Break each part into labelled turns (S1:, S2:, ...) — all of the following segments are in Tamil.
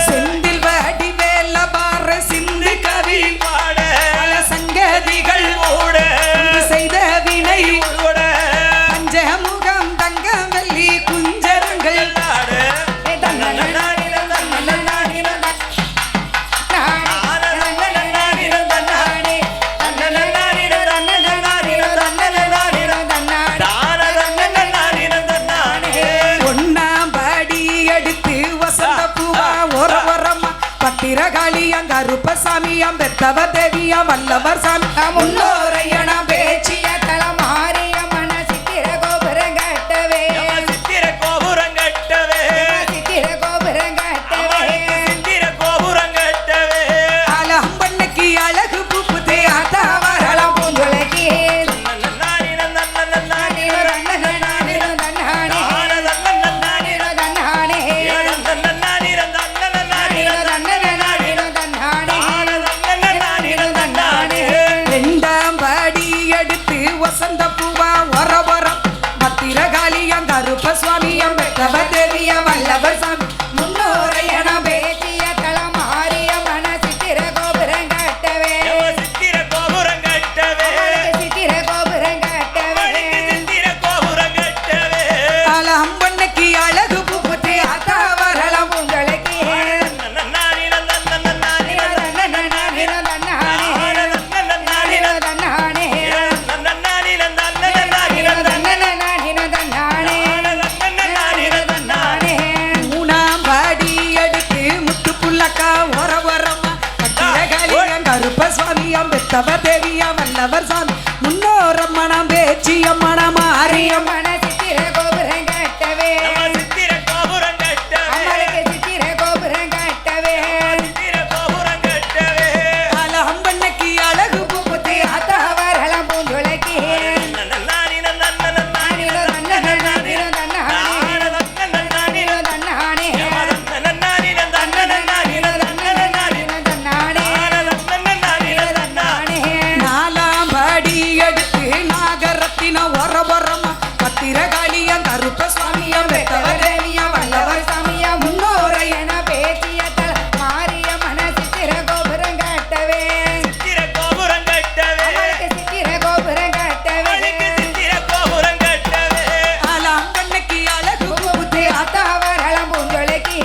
S1: செந்தில் வடி வேல பார சிந்து கவி பாட சங்கதிகள் ஓட செய்த வினை ஓட பஞ்சமுகம் தங்கம் வெள்ளி குஞ்சரங்கள் ஆட பத்திரகாளியம் கருப்பசாமியம் பெத்தவ தேவியம் வல்லவர் சாமி முன்னோரையன பேச்சிய தலமாரியம்மன சித்திர கோபுரம் கட்டவே சித்திர கோபுரம் கட்டவே சித்திர கோபுரம் கட்டவே சித்திர கோபுரம் கட்டவே அலம்பண்ணுக்கு அழகு பூப்புதே ஆத்தா வரலாம் பூஞ்சொலைக்கு கருப்பசுவாமியம் பெற்றவ தேவிய வல்லவர் சாமி முன்னோரையன பேசிய தலமாரியம்மன சித்திர கோபுரம் கட்டவே சித்திர கோபுரம் கட்டவே சித்திர கோபுரம் கட்டவே சித்திர கோபுரம் கட்டவே அலம்பண்ணுக்கு அழகு பூப்புதே ஆத்தா வரலாம் உங்களுக்கு கருப்பசுவாமியம் பெத்தவ தேவியம் வல்லவர் சாமி முன்னோரம்மனம் பேச்சியம்மன மாரியம்மன சித்திர கோபுரம் கட்டவே சித்திர கோபுரம் கட்டவே சித்திர கோபுரம் கட்டவே சித்திர கோபுரம் கட்டவே அலம்பண்ணுக்கு அழகு பூப்புதே ஆத்தா வரலாம் பூஞ்சொலைக்கு பத்திரகாளியம் கருப்பசுவாமியம் பெத்தவ தேவியம் வல்லவர் சாமியம் முன்னோரையன பேசிய தலமாரியம்மன சித்திர கோபுரம் கட்டவே சித்திர கோபுரம் கட்டவே சித்திர கோபுரம் கட்டவே சித்திர கோபுரம் கட்டவே அலம்பண்ணுக்கு அழகு பூப்புதே ஆத்தா வரலாம் பூஞ்சொலைக்கு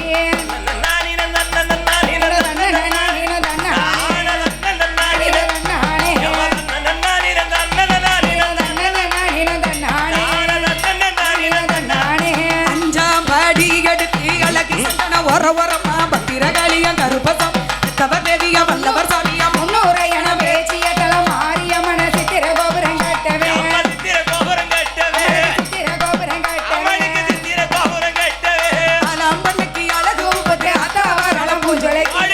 S1: பத்திரகாளியம் கருப்பசாமி பெத்தவ தேவியம் வல்லவர் சாமியம் முன்னோரையன பேசிய தலமாரியம்மன சித்திர கோபுரம் கட்டவே சித்திர கோபுரம் கட்டவே சித்திர கோபுரம் கட்டவே சித்திர கோபுரம் கட்டவே அலம்பண்ணுக்கு அழகு பூப்புதே ஆத்தா வரலாம் பூஞ்சொலைக்கு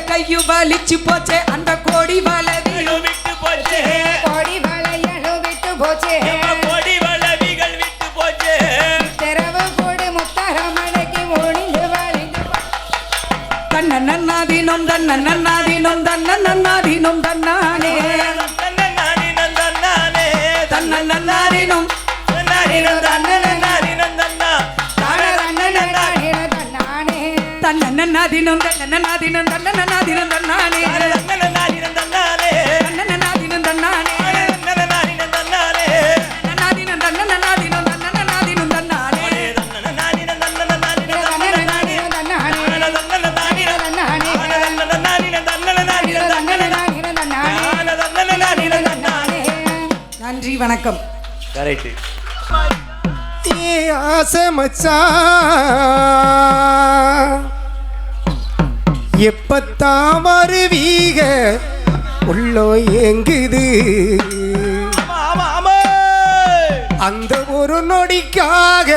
S1: கையு வலிச்சு போச்சே அந்த கோடி வலவிகள் விட்டு போச்சே கோடி வளையலு விட்டு போச்சே கோடி வலவிகள் விட்டு போச்சே தெரவு கூடு முத்தரமனைக்கு ஒளிந்து வலிந்து தன்னன்னாதினம் தன்னன்னாதினம் தன்னன்னா நன்றி வணக்கம்.
S2: கரெக்ட்.
S3: ஆசை மச்சான் எப்பத்தான் வருவீக உள்ளோ ஏங்குது அந்த ஒரு நொடிக்காக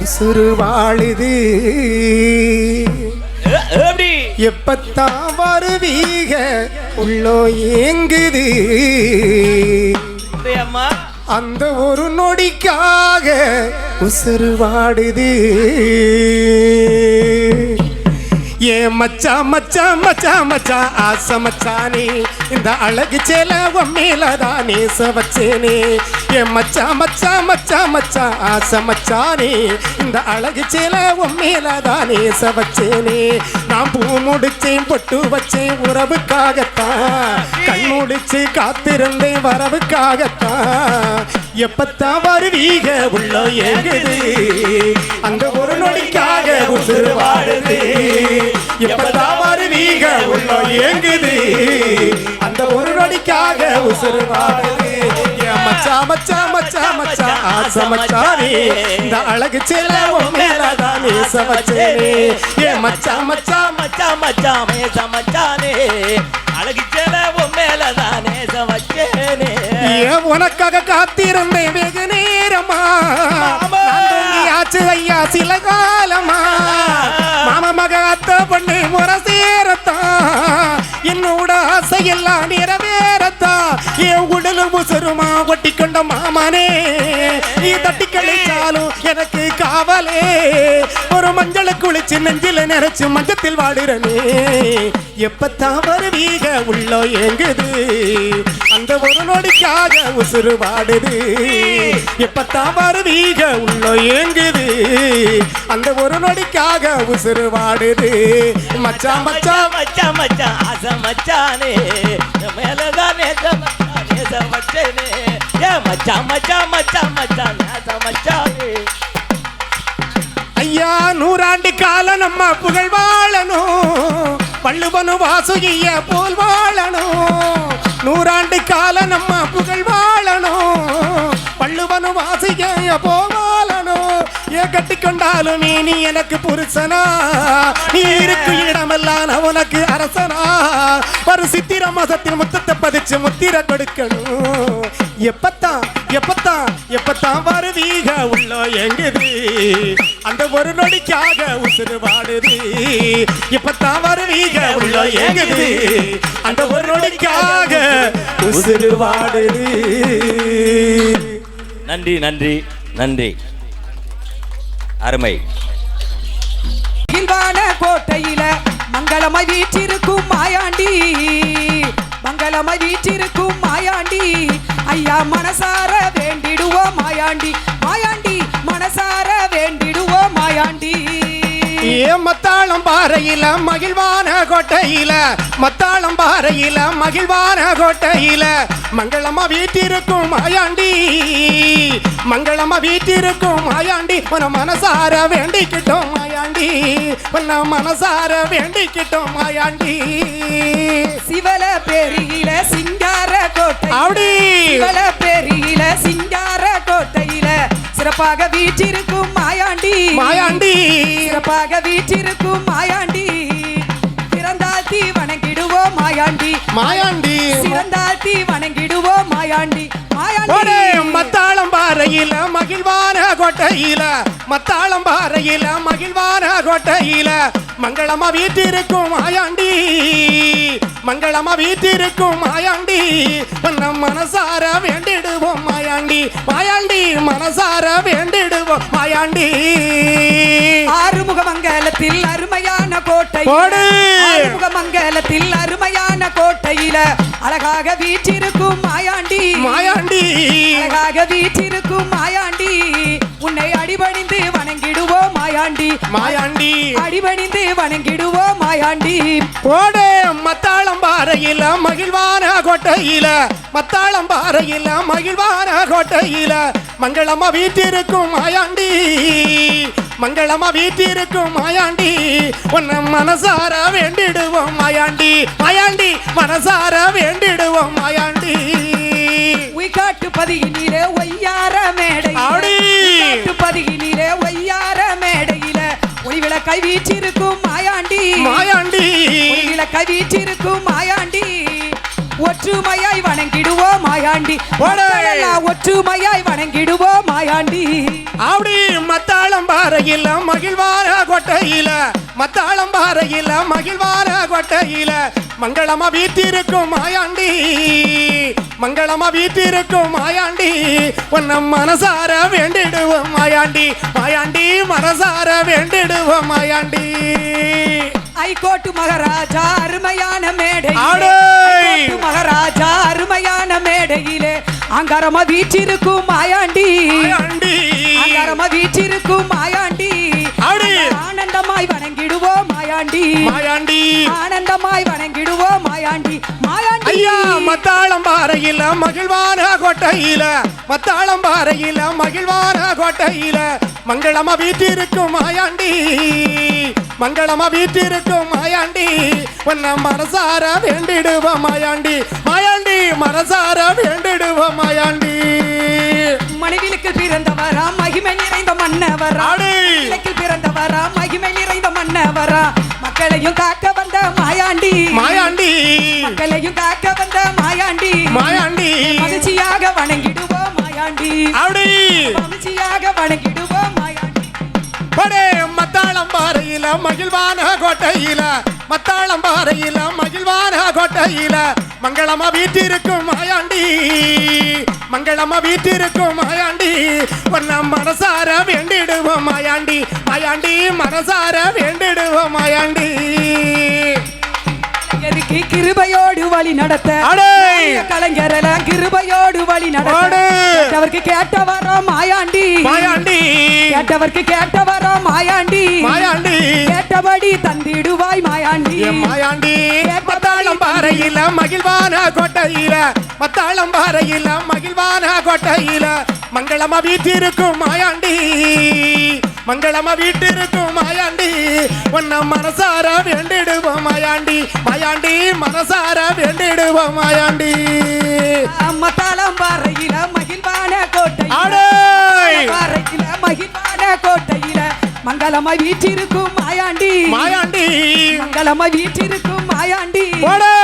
S3: உசுறு வாழுது எப்பத்தான் வருவீக உள்ளோ ஏங்குது அந்த ஒரு நொடிக்காக உசுறு வாடுது ஏன் மச்சா மச்சா மச்சா மச்சா ஆசை மச்சானே இந்த அழகு சேல மேலதான் நேச வச்சேனே ஏன் மச்சா மச்சா மச்சா மச்சா ஆசை மச்சானே இந்த அழகு சேல மேலதான் நேச வச்சேனே நான் பூ முடிச்சேன் பொட்டு வச்சேன் உறவுக்காகத்தான் கண் முடிச்சு காத்திருந்தேன் வரவுக்காகத்தான் எப்பத்தான் வருவீக உள்ள ஏங்குது அந்த ஒரு நொடிக்காக உசுறு வாடுது எப்பதான் வருவீக உள்ள ஏங்குது அந்த ஒரு நொடிக்காக உசுறு வாடுது மச்சா மச்சா மச்சா மச்சா ஆசை மச்சானே இந்த அழகு சேல மேலதான் நேச வச்சேனே ஏ மச்சா மச்சா மச்சா மச்சா மேச மச்சானே அழகு சேல மேலதான் நேச வச்சேனே உனக்காக காத்திருந்தேன் வெகு நேரமா ஆச்சு ஐயா சில காலமா மாமா மக அத்த பண்ணு முறை சேரத்தான் என்னோட ஆசையெல்லாம் நிறைவேறத்தான் என் உடலு முசுருமா ஒட்டி கொண்ட மாமனே நீ தட்டி கழிச்சாலும் எனக்கு காவலே ஒரு மஞ்சளை குளிச்சு நெஞ்சில நிறைச்சு மஞ்சத்தில் வாடுறனே எப்பத்தான் வருவீக உள்ள ஏங்குது அந்த ஒரு நொடிக்காக உசுறு வாடுது எப்பத்தான் வருவீக உள்ள ஏங்குது அந்த ஒரு நொடிக்காக உசுறு வாடுது மச்சா மச்சா மச்சா மச்சா ஆசை மச்சானே மேலதான் நேச வச்சேனே ஏ மச்சா மச்சா மச்சா மச்சா நேச மச்சானே ஐயா நூறாண்டு கால நம்ம புகழ் வாழணும் பள்ளுவனு வாசுகிய போல் வாழணும் நூறாண்டு கால நம்ம புகழ் வாழணும் பள்ளுவனு வாசுகிய போல் வாழணும் ஏன் கட்டிக்கொண்டாலும் நீ எனக்கு புருஷனா நீ இருக்கும் இடமெல்லாம் நான் உனக்கு அரசனா ஒரு சித்திர மாசத்தில் முத்தத்தை பதிச்சு முத்திர கொடுக்கணும் எப்பத்தான் எப்பத்தான் எப்பத்தான் வருவீக உள்ள எங்குது அந்த ஒரு நொடிக்காக உசுறு வாடுது எப்பத்தான் வருவீக உள்ள எங்குது அந்த ஒரு நொடிக்காக உசுறு வாடுது.
S2: நன்றி நன்றி நன்றி அருமை.
S1: மகிழ்வான கோட்டையில மங்களமாய் வீற்றிருக்கும் மாயாண்டி மங்களமாய் வீற்றிருக்கும் மாயாண்டி ஐயா மனசார வேண்டிடுவோம் மாயாண்டி மாயாண்டி மனசார வேண்டிடுவோம் மாயாண்டி
S3: மத்தாளம் பாறையில மகிழ்வான கோட்டையில மத்தாளம் பாறையில மகிழ்வான கோட்டையில மங்களமா வீட்டிருக்கும் மாயாண்டி மங்களமா வீட்டிருக்கும் மாயாண்டி உன மனசார வேண்டிக்கிட்டோம் மாயாண்டி உன்ன மனசார வேண்டிக்கிட்டோம் மாயாண்டி
S1: சிவல பேரியில சிங்கார கோட்டை
S3: அப்படி
S1: சிவல பேரியில சிங்கார கோட்டையில சிறப்பாக வீற்றிருக்கும் மாயாண்டி
S3: மாயாண்டி
S1: சிறப்பாக வீற்றிருக்கும் மாயாண்டி பிறந்தாத்தி வணங்கிடுவோம் மாயாண்டி
S3: மாயாண்டி
S1: சிறந்தாத்தி வணங்கிடுவோம் மாயாண்டி மாயாண்டி
S3: மத்தாளம் பாறையில மகிழ்வான கோட்டையில மத்தாளம் பாறையில மகிழ்வான கோட்டையில மங்களமா வீட்டிருக்கும் மாயாண்டி மங்களமா வீட்டிருக்கும் மாயாண்டி நம் மனசார வேண்டிடுவோம் மாயாண்டி மாயாண்டி மனசார வேண்டிடுவோம் மாயாண்டி
S1: ஆறுமுக மங்கலத்தில் அருமையான கோட்டை ஆறுமுக மங்கலத்தில் அருமையான கோட்டையில அழகாக வீற்றிருக்கும் மாயாண்டி
S3: மாயாண்டி
S1: அழகாக வீற்றிருக்கும் மாயாண்டி உன்னை அடிபணிந்து வணங்கிடுவோம் மாயாண்டி
S3: மாயாண்டி
S1: அடிபணிந்து வணங்கிடுவோம் மாயாண்டி
S3: போடு மத்தாளம் பாறையில மகிழ்வான கோட்டையில மத்தாளம் பாறையில மகிழ்வான கோட்டையில மங்களமா வீட்டிருக்கும் மாயாண்டி மங்களமா வீட்டிருக்கும் மாயாண்டி உன்னை மனசார வேண்டிடுவோம் மாயாண்டி மாயாண்டி மனசார வேண்டிடுவோம் மாயாண்டி
S1: உய்காட்டு பதியின்
S3: மாயாண்டி
S1: விளக்க வீற்றிருக்கும் மாயாண்டி ஒற்றுமையாய் வணங்கிடுவோம் மாயாண்டி மக்களெல்லாம் ஒற்றுமையாய் வணங்கிடுவோம் மாயாண்டி
S3: அப்படி மத்தாளம்பாறையில மகிழ்வார கொட்டையில மத்தாளம்பாறையில மகிழ்வார கொட்டையில மங்களமா வீட்டிருக்கும் மாயாண்டி மங்களமா வீட்டிருக்கும் மாயாண்டி உன்னை மனசார வேண்டிடுவோம் மாயாண்டி மாயாண்டி மனசார வேண்டிடுவோம் மாயாண்டி
S1: ஐகோட்டு மகாராஜா அருமையான மேடை
S3: ஆடே!
S1: ஐகோட்டு மகாராஜா அருமையான மேடையிலே அங்காரமா வீற்றிருக்கும் மாயாண்டி
S3: மாயாண்டி
S1: அங்காரமா வீற்றிருக்கும் மாயாண்டி
S3: ஆடே!
S1: ஆனந்தமாய் வணங்கிடுவோம் மாயாண்டி
S3: மாயாண்டி
S1: ஆனந்தமாய் வணங்கிடுவோம் மாயாண்டி மாயாண்டி
S3: ஐயா மத்தாளம்பாறையில மகிழ்வான கொட்டையில மத்தாளம்பாறையில மகிழ்வான கொட்டையில மங்களமா வீட்டிருக்கும் மாயாண்டி மங்களமா வீட்டிருக்கும் மாயாண்டி உன்னை மனசார வேண்டிடுவோம் மாயாண்டி மாயாண்டி மனசார வேண்டிடுவோம் மாயாண்டி
S1: மனைவிலுக்கு பிறந்தவரா மகிமை நிறைந்த மன்னவரா
S3: ஆடே!
S1: மனைவிலுக்கு பிறந்தவரா மகிமை நிறைந்த மன்னவரா மக்களையும் காக்க வந்த மாயாண்டி
S3: மாயாண்டி
S1: மக்களையும் காக்க வந்த மாயாண்டி
S3: மாயாண்டி
S1: மகிழ்ச்சியாக வணங்கிடுவோம் மாயாண்டி
S3: அப்படி
S1: மகிழ்ச்சியாக வணங்கிடுவோம் மாயாண்டி
S3: படே மத்தாளம்பாறையில மகிழ்வான கோட்டையில மத்தாளம்பாறையில மகிழ்வான கோட்டையில மங்களமா வீட்டிருக்கும் மாயாண்டி மங்களமா வீட்டிருக்கும் மாயாண்டி உன்னை மனசார வேண்டிடுவோம் மாயாண்டி மாயாண்டி மனசார வேண்டிடுவோம் மாயாண்டி
S1: எதுக்கு கிருபையோடு வழி நடத்த
S3: அடே!
S1: கலைஞரெல்லாம் கிருபையோடு வழி நடத்த
S3: அடே!
S1: கேட்டவர்க்கு கேட்டவரோ மாயாண்டி
S3: மாயாண்டி
S1: கேட்டவர்க்கு கேட்டவரோ மாயாண்டி
S3: மாயாண்டி
S1: கேட்டபடி தந்திடுவாய் மாயாண்டி
S3: என் மாயாண்டி மத்தாளம்பாறையில மகிழ்வான கோட்டையில மத்தாளம்பாறையில மகிழ்வான கோட்டையில மங்களமா வீட்டிருக்கும் மாயாண்டி மங்களமா வீட்டிருக்கும் மாயாண்டி உன்னை மனசார வேண்டிடுவோம் மாயாண்டி மாயாண்டி மனசார வேண்டிடுவோம் மாயாண்டி
S1: மத்தாளம்பாறையில மகிழ்வான கோட்டையில
S3: ஆடே!
S1: பாறையில மகிழ்வான கோட்டையில மங்களமா வீற்றிருக்கும் மாயாண்டி
S3: மாயாண்டி
S1: மங்களமா வீற்றிருக்கும் மாயாண்டி
S3: போடே!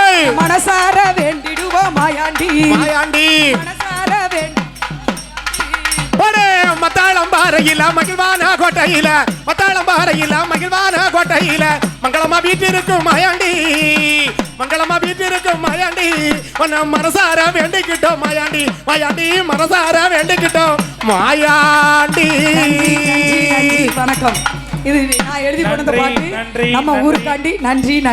S1: மனசார வேண்டிடுவோம் மாயாண்டி
S3: மாயாண்டி
S1: மனசார வேண்டி
S3: ஒரே மத்தாளம்பாறையில மகிழ்வான கோட்டையில மத்தாளம்பாறையில மகிழ்வான கோட்டையில மங்களமா வீட்டிருக்கும் மாயாண்டி மங்களமா வீட்டிருக்கும் மாயாண்டி உன்னை மனசார வேண்டிக்கிட்டோம் மாயாண்டி மாயாண்டி மனசார வேண்டிக்கிட்டோம் மாயாண்டி
S1: நன்றி, வணக்கம். இது நான் எழுதி கொண்ட பாட்டு
S4: நன்றி,
S1: நம்ம ஊருக்காண்டி நன்றி.